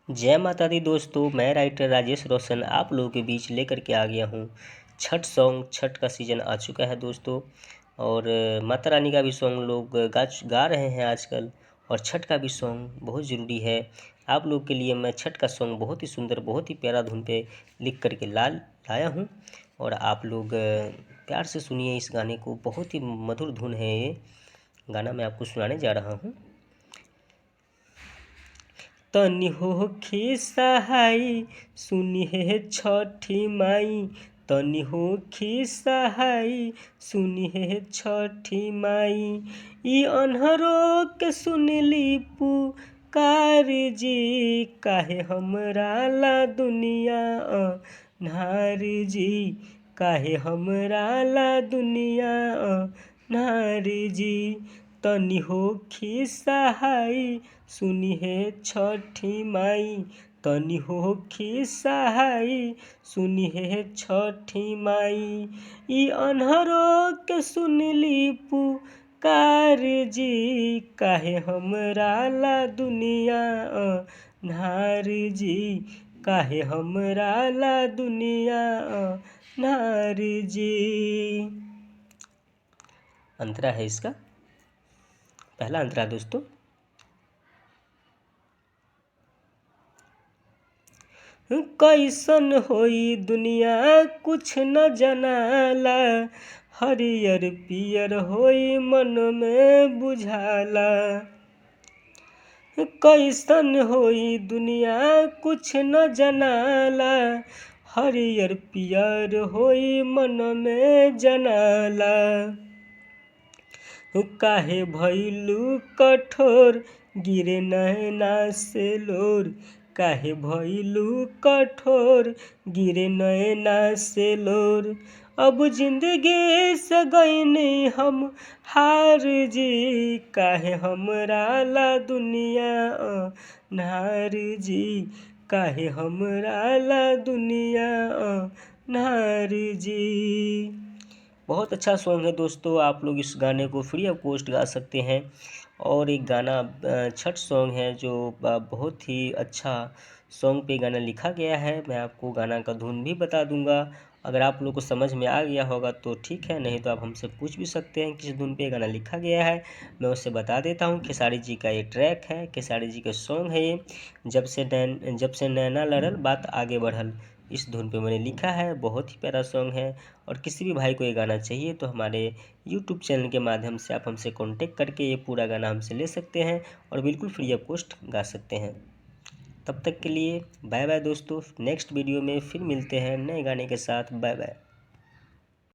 जय माता दी दोस्तों, मैं राइटर राजेश रोशन आप लोगों के बीच लेकर के आ गया हूँ छठ सॉन्ग। छठ का सीज़न आ चुका है दोस्तों, और माता रानी का भी सॉन्ग लोग गा रहे हैं आजकल, और छठ का भी सॉन्ग बहुत ज़रूरी है। आप लोग के लिए मैं छठ का सॉन्ग बहुत ही सुंदर, बहुत ही प्यारा धुन पे लिख करके लाया हूँ, और आप लोग प्यार से सुनिए इस गाने को। बहुत ही मधुर धुन है ये गाना, मैं आपको सुनाने जा रहा हूँ। तनि होखी सहाय सुनिहे छठी माई, तनि होखी सहाय सुनिहे छठी माई। ई अन्हरो के सुनली पुकार जी, काहे हमरा ला दुनिया अन्हार जी, काहे हमरा ला दुनिया अन्हार जी। तनि होखी सहाय सुनिहे छठी माई, तनि होखी सहाय सुनिहे छठी माई। ई अन्हरो के सुनली पुकार जी, काहे हमरा ला दुनिया अन्हार जी, काहे हमरा ला दुनिया अन्हार जी। अंतरा है इसका, पहला अंतरा दोस्तों। कैसन होई दुनिया कुछ न जनाला, हरियर पियर होई मन में बुझाला। कैसन होई दुनिया कुछ न जनाला, हरियर पियर होई मन में जनाला। काहे भइलू कठोर गिरे नैना से लोर, काहे भइलू कठोर गिरे नैना से लोर। अब जिंदगी से गईनी हम हार जी, काहे हमरा ला दुनिया अन्हार जी, काहे हमरा ला दुनिया अन्हार जी। बहुत अच्छा सॉन्ग है दोस्तों, आप लोग इस गाने को फ्री ऑफ कॉस्ट गा सकते हैं। और एक गाना छठ सॉन्ग है जो बहुत ही अच्छा सॉन्ग पे गाना लिखा गया है। मैं आपको गाना का धुन भी बता दूंगा, अगर आप लोग को समझ में आ गया होगा तो ठीक है, नहीं तो आप हमसे पूछ भी सकते हैं किस धुन पे गाना लिखा गया है। मैं उससे बता देता हूँ। खेसारी जी का ये ट्रैक है, खेसारी जी का सॉन्ग है ये। जब से नैना लड़ल बात आगे बढ़ल, इस धुन पे मैंने लिखा है। बहुत ही प्यारा सॉन्ग है, और किसी भी भाई को ये गाना चाहिए तो हमारे यूट्यूब चैनल के माध्यम से आप हमसे कांटेक्ट करके ये पूरा गाना हमसे ले सकते हैं, और बिल्कुल फ्री ऑफ कॉस्ट गा सकते हैं। तब तक के लिए बाय बाय दोस्तों, नेक्स्ट वीडियो में फिर मिलते हैं नए गाने के साथ। Bye bye.